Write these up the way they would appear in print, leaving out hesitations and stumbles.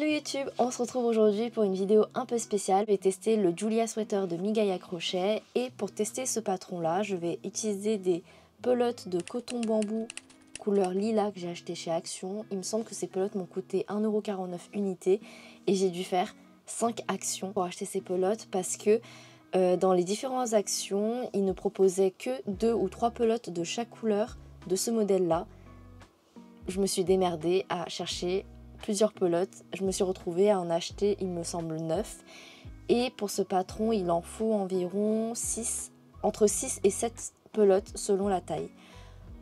Hello YouTube, on se retrouve aujourd'hui pour une vidéo un peu spéciale. Je vais tester le Julia Sweater de Migaya Crochet et pour tester ce patron là, je vais utiliser des pelotes de coton bambou couleur lilas que j'ai acheté chez Action. Il me semble que ces pelotes m'ont coûté 1,49 € unité et j'ai dû faire 5 actions pour acheter ces pelotes parce que dans les différentes actions, ils ne proposaient que 2 ou 3 pelotes de chaque couleur de ce modèle là. Je me suis démerdée à chercher plusieurs pelotes. Je me suis retrouvée à en acheter, il me semble, 9. Et pour ce patron, il en faut environ entre 6 et 7 pelotes selon la taille.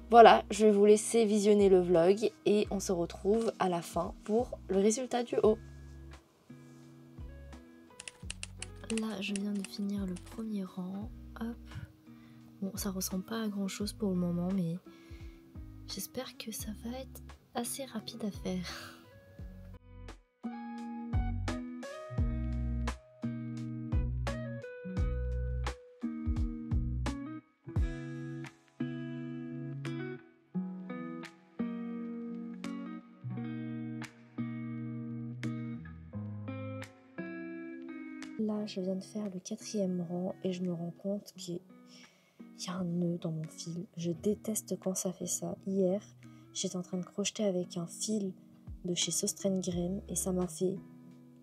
Voilà, je vais vous laisser visionner le vlog et on se retrouve à la fin pour le résultat du haut. Là, je viens de finir le premier rang. Hop. Bon, ça ressemble pas à grand chose pour le moment, mais j'espère que ça va être assez rapide à faire. Là, je viens de faire le 4e rang et je me rends compte qu'il y a un nœud dans mon fil. Je déteste quand ça fait ça. Hier, j'étais en train de crocheter avec un fil de chez Sostrengren et ça m'a fait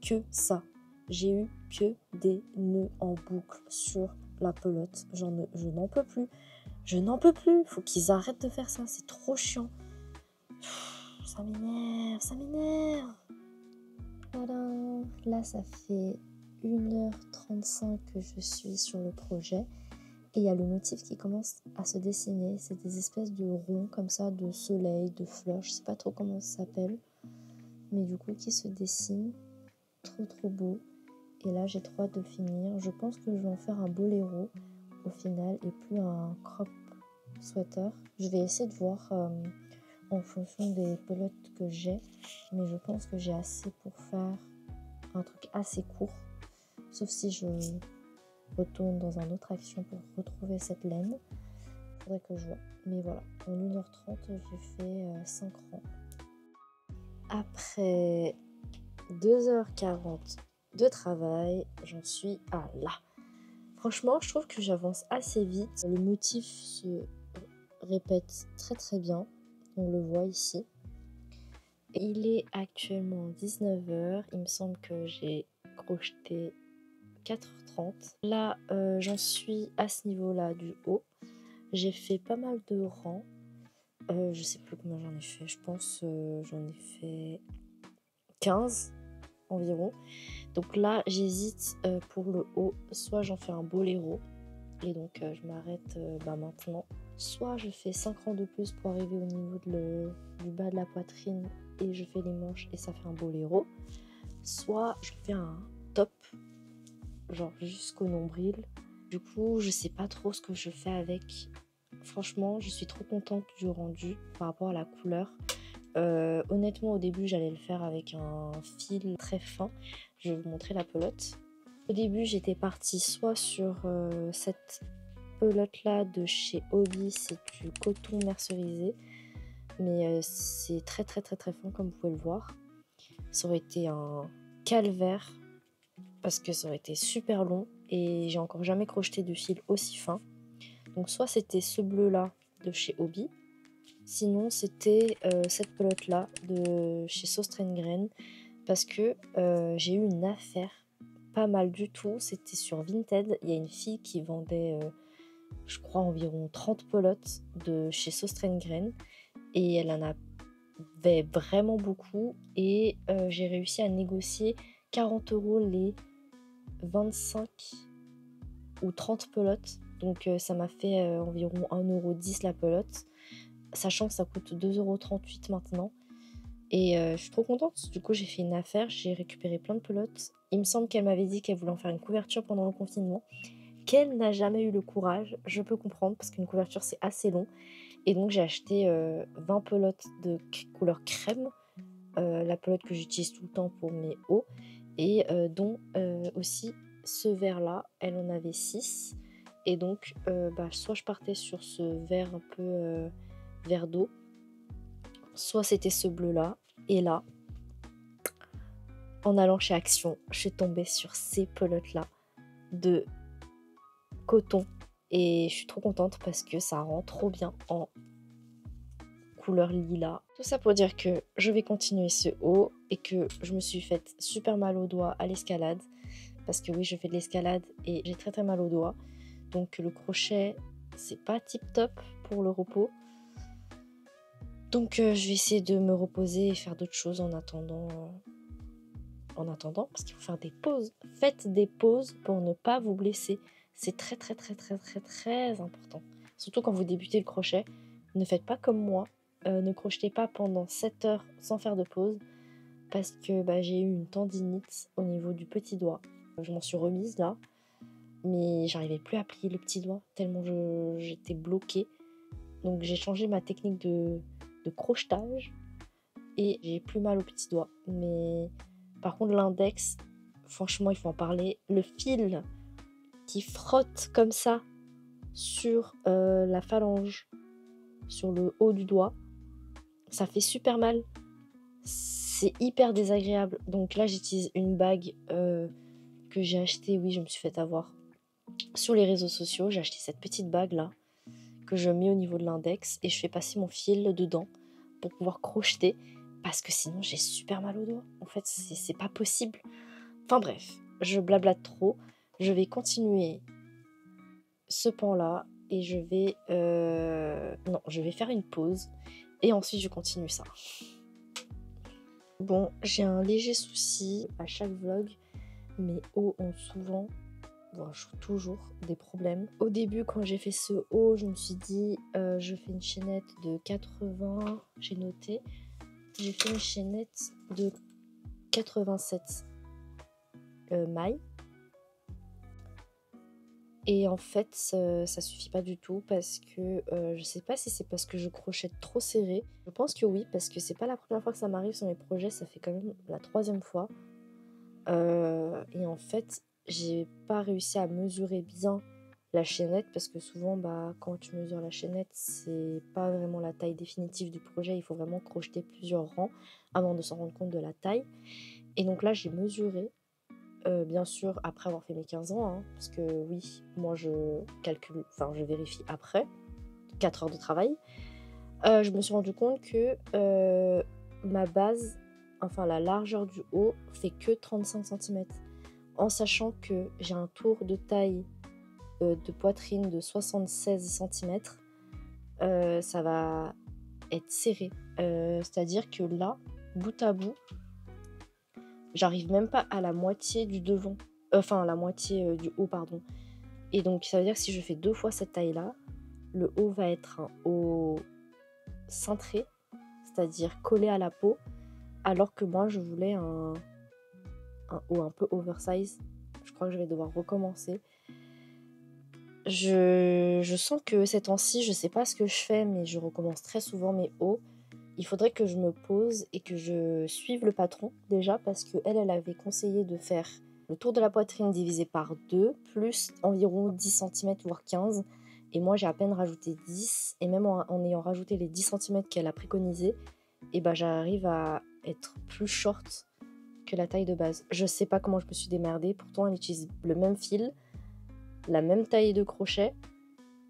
que ça. J'ai eu que des nœuds en boucle sur la pelote. Je n'en peux plus. Je n'en peux plus. Faut qu'ils arrêtent de faire ça. C'est trop chiant. Ça m'énerve. Ça m'énerve. Voilà. Là, ça fait 1h35 que je suis sur le projet et il y a le motif qui commence à se dessiner. C'est des espèces de ronds comme ça, de soleil, de fleurs, je sais pas trop comment ça s'appelle, mais du coup qui se dessinent. Trop beau. Et là j'ai trop hâte de finir. Je pense que je vais en faire un boléro au final et plus un crop sweater. Je vais essayer de voir en fonction des pelotes que j'ai, mais je pense que j'ai assez pour faire un truc assez court. Sauf si je retourne dans une autre action pour retrouver cette laine. Faudrait que je vois. Mais voilà, en 1h30, j'ai fait 5 rangs. Après 2h40 de travail, j'en suis à là. Franchement, je trouve que j'avance assez vite. Le motif se répète très bien. On le voit ici. Il est actuellement 19h. Il me semble que j'ai crocheté 4h30. Là, j'en suis à ce niveau-là du haut. J'ai fait pas mal de rangs. Je sais plus combien j'en ai fait. Je pense j'en ai fait 15 environ. Donc là, j'hésite pour le haut. Soit j'en fais un boléro. Et donc, je m'arrête maintenant. Soit je fais 5 rangs de plus pour arriver au niveau du bas de la poitrine. Et je fais les manches et ça fait un boléro. Soit je fais un top. Genre jusqu'au nombril. Du coup, je sais pas trop ce que je fais avec. Franchement, je suis trop contente du rendu par rapport à la couleur. Honnêtement, au début, j'allais le faire avec un fil très fin. Je vais vous montrer la pelote. Au début, j'étais partie soit sur cette pelote-là de chez Hobby. C'est du coton mercerisé. Mais c'est très fin comme vous pouvez le voir. Ça aurait été un calvaire parce que ça aurait été super long et j'ai encore jamais crocheté de fil aussi fin. Donc soit c'était ce bleu là de chez Hobby, sinon c'était cette pelote là de chez Sostrengren parce que j'ai eu une affaire pas mal du tout. C'était sur Vinted, il y a une fille qui vendait je crois environ 30 pelotes de chez Sostrengren et elle en avait vraiment beaucoup et j'ai réussi à négocier 40 € les 25 ou 30 pelotes. Donc ça m'a fait environ 1,10 € la pelote. Sachant que ça coûte 2,38 € maintenant. Et je suis trop contente. Du coup j'ai fait une affaire. J'ai récupéré plein de pelotes. Il me semble qu'elle m'avait dit qu'elle voulait en faire une couverture pendant le confinement. Qu'elle n'a jamais eu le courage. Je peux comprendre parce qu'une couverture c'est assez long. Et donc j'ai acheté 20 pelotes de couleur crème. La pelote que j'utilise tout le temps pour mes hauts. Et dont aussi ce vert là, elle en avait 6 et donc soit je partais sur ce vert un peu vert d'eau, soit c'était ce bleu là et là en allant chez Action, je suis tombée sur ces pelotes-là de coton. Et je suis trop contente parce que ça rend trop bien en couleur lilas. Tout ça pour dire que je vais continuer ce haut et que je me suis fait super mal aux doigts à l'escalade. Parce que oui, je fais de l'escalade et j'ai très très mal aux doigts. Donc le crochet, c'est pas tip top pour le repos. Donc je vais essayer de me reposer et faire d'autres choses en attendant, parce qu'il faut faire des pauses. Faites des pauses pour ne pas vous blesser. C'est très très très très très très important. Surtout quand vous débutez le crochet. Ne faites pas comme moi. Ne crochetez pas pendant 7 heures sans faire de pause. Parce que j'ai eu une tendinite au niveau du petit doigt. Je m'en suis remise là. Mais j'arrivais plus à plier le petit doigt tellement j'étais bloquée. Donc j'ai changé ma technique de crochetage. Et j'ai plus mal au petit doigt. Mais par contre l'index, franchement il faut en parler. Le fil qui frotte comme ça sur la phalange, sur le haut du doigt, ça fait super mal. C'est hyper désagréable. Donc là j'utilise une bague que j'ai achetée, oui je me suis fait avoir sur les réseaux sociaux. J'ai acheté cette petite bague là que je mets au niveau de l'index et je fais passer mon fil dedans pour pouvoir crocheter parce que sinon j'ai super mal au doigt. En fait c'est pas possible. Enfin bref, je blablate trop. Je vais continuer ce pan là et je vais faire une pause et ensuite je continue ça. Bon, j'ai un léger souci à chaque vlog. Mes hauts ont souvent, toujours des problèmes. Au début quand j'ai fait ce haut, je me suis dit je fais une chaînette de 80, j'ai noté, j'ai fait une chaînette de 87 mailles. Et en fait, ça suffit pas du tout parce que je sais pas si c'est parce que je crochette trop serré. Je pense que oui, parce que c'est pas la première fois que ça m'arrive sur mes projets, ça fait quand même la 3e fois. Et en fait, j'ai pas réussi à mesurer bien la chaînette parce que souvent, quand tu mesures la chaînette, c'est pas vraiment la taille définitive du projet. Il faut vraiment crocheter plusieurs rangs avant de s'en rendre compte de la taille. Et donc là, j'ai mesuré. Bien sûr, après avoir fait mes 15 ans, hein, parce que oui, moi je calcule, je vérifie après 4 heures de travail. Je me suis rendu compte que ma base, la largeur du haut, fait que 35 cm. En sachant que j'ai un tour de taille de poitrine de 76 cm, ça va être serré. C'est-à-dire que là, bout à bout, j'arrive même pas à la moitié du devant. La moitié du haut, pardon. Et donc, ça veut dire que si je fais 2 fois cette taille-là, le haut va être un haut cintré, c'est-à-dire collé à la peau, alors que moi, je voulais un haut un peu oversize. Je crois que je vais devoir recommencer. Je sens que ces temps-ci, je sais pas ce que je fais, mais je recommence très souvent mes hauts. Il faudrait que je me pose et que je suive le patron déjà parce qu'elle avait conseillé de faire le tour de la poitrine divisé par 2 plus environ 10 cm voire 15. Et moi j'ai à peine rajouté 10 et même en ayant rajouté les 10 cm qu'elle a préconisé, j'arrive à être plus short que la taille de base. Je sais pas comment je me suis démerdée, pourtant elle utilise le même fil, la même taille de crochet.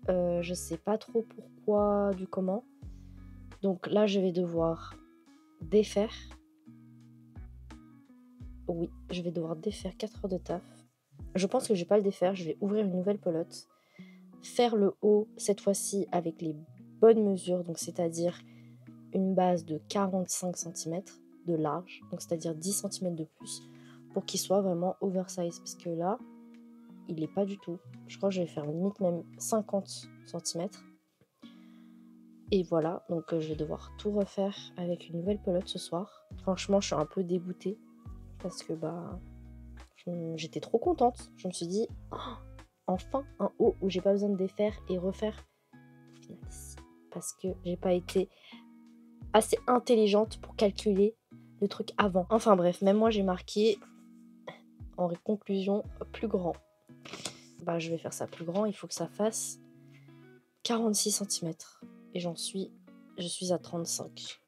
Je sais pas trop pourquoi du comment. Donc là, je vais devoir défaire. Oui, je vais devoir défaire 4 heures de taf. Je pense que je vais pas le défaire, je vais ouvrir une nouvelle pelote. Faire le haut, cette fois-ci, avec les bonnes mesures, donc c'est-à-dire une base de 45 cm de large, donc c'est-à-dire 10 cm de plus, pour qu'il soit vraiment oversize. Parce que là, il n'est pas du tout. Je crois que je vais faire limite même 50 cm. Et voilà, donc je vais devoir tout refaire avec une nouvelle pelote ce soir. Franchement, je suis un peu dégoûtée parce que j'étais trop contente. Je me suis dit, oh, enfin un haut où j'ai pas besoin de défaire et refaire. Au final, si, parce que j'ai pas été assez intelligente pour calculer le truc avant. Enfin bref, même moi j'ai marqué en conclusion plus grand. Je vais faire ça plus grand, il faut que ça fasse 46 cm. Et je suis à 35.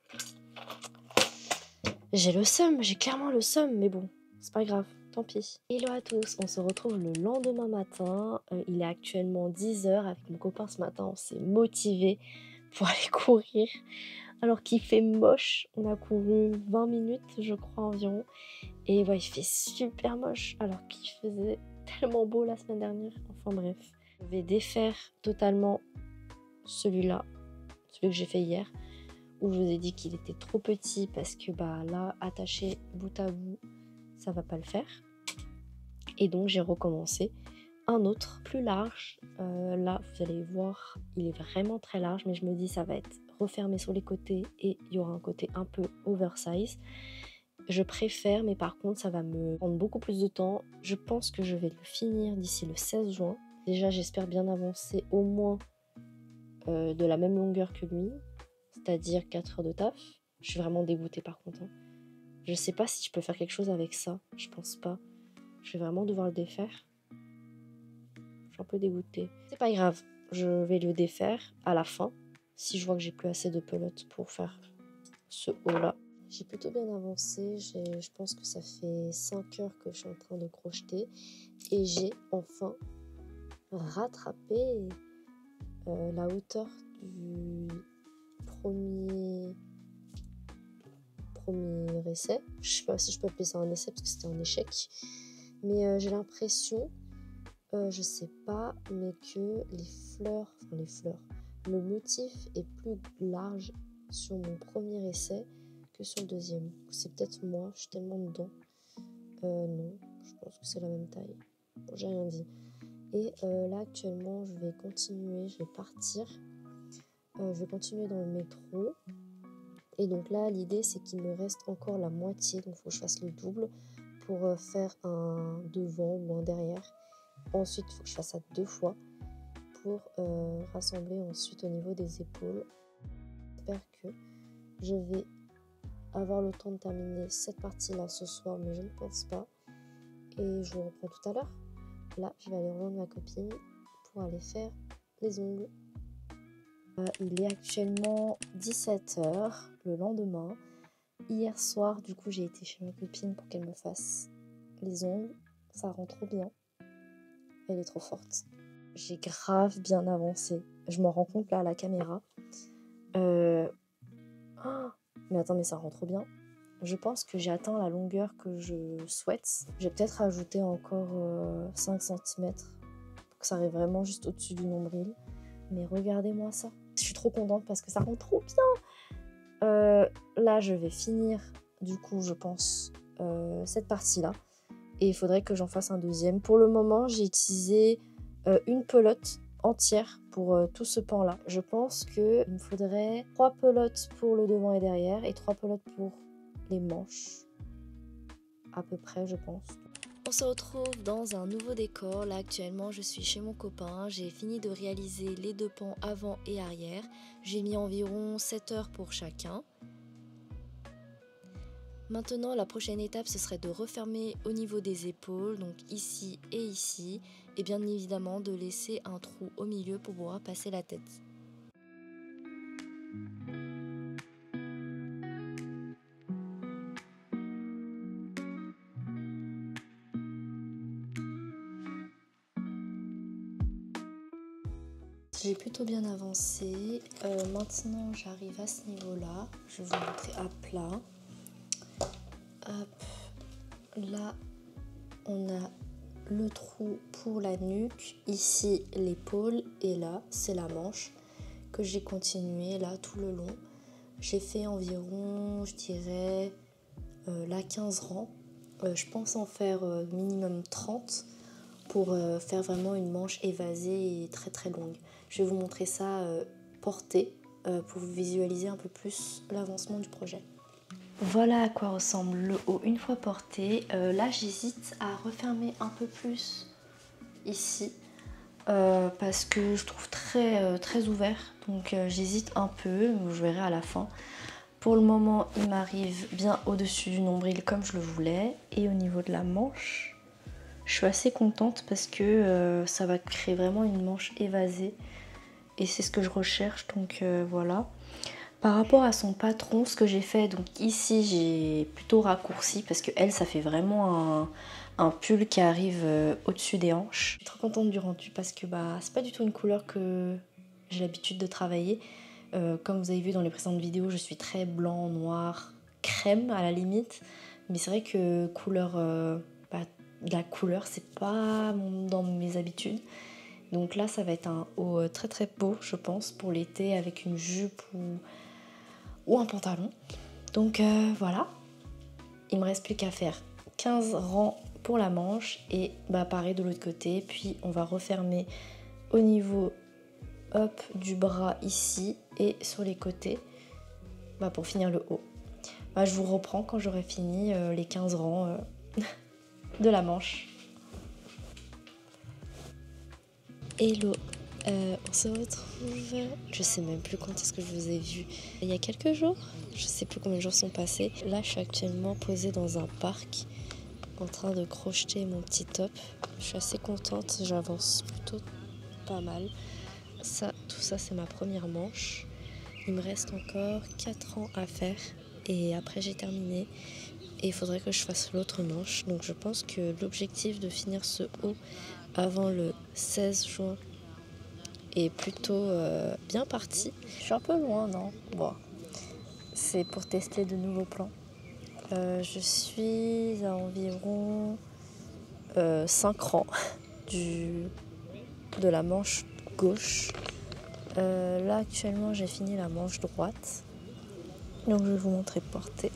J'ai le seum, j'ai clairement le seum, mais bon, c'est pas grave, tant pis. Hello à tous, on se retrouve le lendemain matin. Il est actuellement 10 h. Avec mon copain ce matin, on s'est motivé pour aller courir. Alors qu'il fait moche, on a couru 20 minutes, je crois environ. Et ouais, il fait super moche, alors qu'il faisait tellement beau la semaine dernière. Enfin bref, je vais défaire totalement celui-là, celui que j'ai fait hier, où je vous ai dit qu'il était trop petit parce que bah là, attaché bout à bout, ça va pas le faire. Et donc j'ai recommencé un autre plus large. Là, vous allez voir, il est vraiment très large, mais je me dis ça va être refermé sur les côtés et il y aura un côté un peu oversize. Je préfère, mais par contre ça va me prendre beaucoup plus de temps. Je pense que je vais le finir d'ici le 16 juin. Déjà j'espère bien avancer au moins de la même longueur que lui, c'est-à-dire 4 heures de taf. Je suis vraiment dégoûtée par contre. Je sais pas si je peux faire quelque chose avec ça, je pense pas. Je vais vraiment devoir le défaire. Je suis un peu dégoûtée. C'est pas grave, je vais le défaire à la fin, si je vois que j'ai plus assez de pelote pour faire ce haut là. J'ai plutôt bien avancé, je pense que ça fait 5 heures que je suis en train de crocheter et j'ai enfin rattrapé la hauteur du premier essai. Je sais pas si je peux appeler ça un essai parce que c'était un échec, mais j'ai l'impression, je sais pas, mais que les fleurs, le motif est plus large sur mon premier essai que sur le deuxième. C'est peut-être moi, je suis tellement dedans. Non, je pense que c'est la même taille. Bon, j'ai rien dit. Et là actuellement, je vais continuer, je vais partir. Je vais continuer dans le métro. Et donc là, l'idée c'est qu'il me reste encore la moitié, donc il faut que je fasse le double pour faire un devant ou un derrière. Ensuite, il faut que je fasse ça 2 fois pour rassembler ensuite au niveau des épaules. J'espère que je vais avoir le temps de terminer cette partie-là ce soir, mais je ne pense pas. Et je vous reprends tout à l'heure. Là, je vais aller rejoindre ma copine pour aller faire les ongles. Il est actuellement 17 h le lendemain. Hier soir, du coup, j'ai été chez ma copine pour qu'elle me fasse les ongles. Ça rend trop bien. Elle est trop forte. J'ai grave bien avancé. Je m'en rends compte là à la caméra. Oh, mais attends, mais ça rend trop bien. Je pense que j'ai atteint la longueur que je souhaite. Je vais peut-être ajouter encore 5 cm pour que ça arrive vraiment juste au-dessus du nombril. Mais regardez-moi ça. Je suis trop contente parce que ça rend trop bien. Là, je vais finir, du coup, je pense, cette partie-là. Et il faudrait que j'en fasse un deuxième. Pour le moment, j'ai utilisé une pelote entière pour tout ce pan-là. Je pense qu'il me faudrait 3 pelotes pour le devant et derrière et 3 pelotes pour les manches. À peu près, je pense. On se retrouve dans un nouveau décor. Là actuellement je suis chez mon copain. J'ai fini de réaliser les 2 pans avant et arrière. J'ai mis environ 7 heures pour chacun. Maintenant la prochaine étape ce serait de refermer au niveau des épaules, donc ici et ici. Et bien évidemment de laisser un trou au milieu pour pouvoir passer la tête. J'ai plutôt bien avancé. Maintenant j'arrive à ce niveau-là. Je vais vous montrer à plat. Hop. Là on a le trou pour la nuque, ici l'épaule et là c'est la manche que j'ai continué là tout le long. J'ai fait environ, je dirais, là 15 rangs. Je pense en faire minimum 30 pour faire vraiment une manche évasée et très très longue. Je vais vous montrer ça porté pour vous visualiser un peu plus l'avancement du projet. Voilà à quoi ressemble le haut une fois porté. Là j'hésite à refermer un peu plus ici parce que je trouve très ouvert, donc j'hésite un peu, je verrai à la fin. Pour le moment il m'arrive bien au-dessus du nombril comme je le voulais, et au niveau de la manche je suis assez contente parce que ça va créer vraiment une manche évasée et c'est ce que je recherche, donc voilà. Par rapport à son patron, ce que j'ai fait, donc ici j'ai plutôt raccourci parce que elle, ça fait vraiment un pull qui arrive au-dessus des hanches. Je suis trop contente du rendu parce que bah c'est pas du tout une couleur que j'ai l'habitude de travailler. Comme vous avez vu dans les précédentes vidéos, je suis très blanc, noir, crème à la limite. Mais c'est vrai que la couleur, c'est pas dans mes habitudes. Donc là, ça va être un haut très très beau, je pense, pour l'été avec une jupe ou un pantalon. Donc voilà, il me reste plus qu'à faire 15 rangs pour la manche et bah pareil de l'autre côté. Puis on va refermer au niveau du bras ici et sur les côtés pour finir le haut. Je vous reprends quand j'aurai fini les 15 rangs de la manche. Hello, on se retrouve, je sais même plus quand est-ce que je vous ai vu, il y a quelques jours, je sais plus combien de jours sont passés. Là je suis actuellement posée dans un parc en train de crocheter mon petit top. Je suis assez contente, j'avance plutôt pas mal. Tout ça c'est ma première manche. Il me reste encore 4 ans à faire et après j'ai terminé. Et il faudrait que je fasse l'autre manche. Donc je pense que l'objectif de finir ce haut avant le 16 juin est plutôt bien parti. Je suis un peu loin, non? Bon, c'est pour tester de nouveaux plans. Je suis à environ 5 rangs de la manche gauche. Là actuellement j'ai fini la manche droite. Donc je vais vous montrer porter.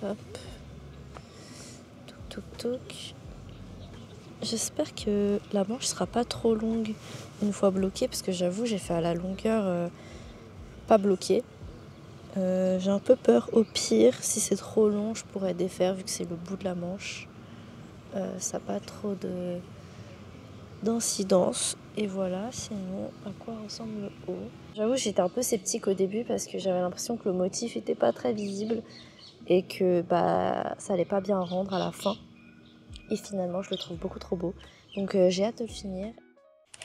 Hop. Touk touk touk. J'espère que la manche sera pas trop longue une fois bloquée parce que j'avoue j'ai fait à la longueur pas bloquée. J'ai un peu peur au pire si c'est trop long je pourrais défaire vu que c'est le bout de la manche. Ça n'a pas trop d'incidence. Et voilà, sinon à quoi ressemble le haut. J'avoue j'étais un peu sceptique au début parce que j'avais l'impression que le motif était pas très visible et que ça allait pas bien rendre à la fin. Et finalement je le trouve beaucoup trop beau. Donc j'ai hâte de le finir.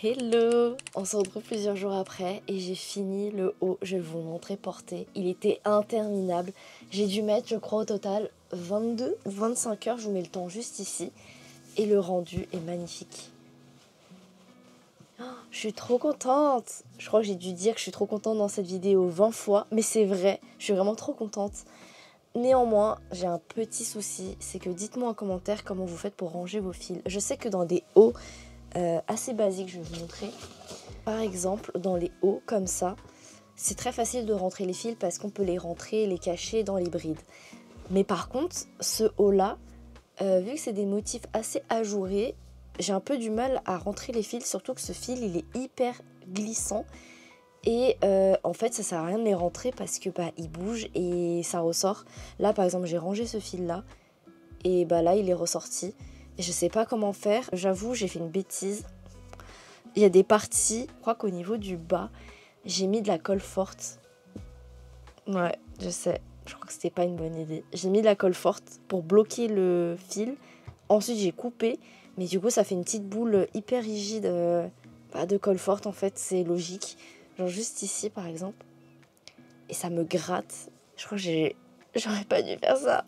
Hello! On se retrouve plusieurs jours après et j'ai fini le haut. Je vais vous montrer porté. Il était interminable. J'ai dû mettre, je crois, au total 22 ou 25 heures. Je vous mets le temps juste ici. Et le rendu est magnifique. Oh, je suis trop contente! Je crois que j'ai dû dire que je suis trop contente dans cette vidéo 20 fois. Mais c'est vrai, je suis vraiment trop contente. Néanmoins, j'ai un petit souci. C'est que dites-moi en commentaire comment vous faites pour ranger vos fils. Je sais que dans des hauts assez basiques, je vais vous montrer. Par exemple, dans les hauts comme ça, c'est très facile de rentrer les fils parce qu'on peut les rentrer et les cacher dans les brides. Mais par contre, ce haut-là, vu que c'est des motifs assez ajourés, j'ai un peu du mal à rentrer les fils, surtout que ce fil, il est hyper glissant. Et en fait, ça sert à rien de les rentrer parce que il bouge et ça ressort. Là, par exemple, j'ai rangé ce fil-là et là, il est ressorti. Et je sais pas comment faire. J'avoue, j'ai fait une bêtise. Il y a des parties, je crois qu'au niveau du bas, j'ai mis de la colle forte. Ouais, je sais. Je crois que c'était pas une bonne idée. J'ai mis de la colle forte pour bloquer le fil. Ensuite, j'ai coupé. Mais du coup, ça fait une petite boule hyper rigide de colle forte. En fait, c'est logique. Genre juste ici, par exemple. Et ça me gratte. Je crois que j'aurais pas dû faire ça.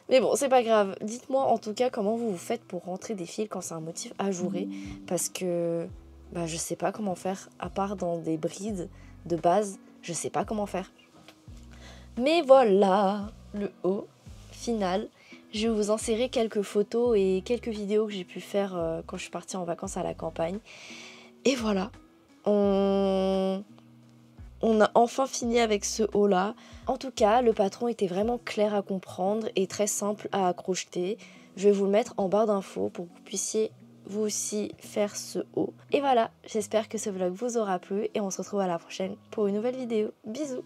Mais bon, c'est pas grave. Dites-moi en tout cas comment vous faites pour rentrer des fils quand c'est un motif ajouré. Parce que je sais pas comment faire. À part dans des brides de base, je sais pas comment faire. Mais voilà, le haut final. Je vais vous insérer quelques photos et quelques vidéos que j'ai pu faire quand je suis partie en vacances à la campagne. Et voilà, on a enfin fini avec ce haut là. En tout cas, le patron était vraiment clair à comprendre et très simple à accrocher. Je vais vous le mettre en barre d'infos pour que vous puissiez vous aussi faire ce haut. Et voilà, j'espère que ce vlog vous aura plu et on se retrouve à la prochaine pour une nouvelle vidéo. Bisous!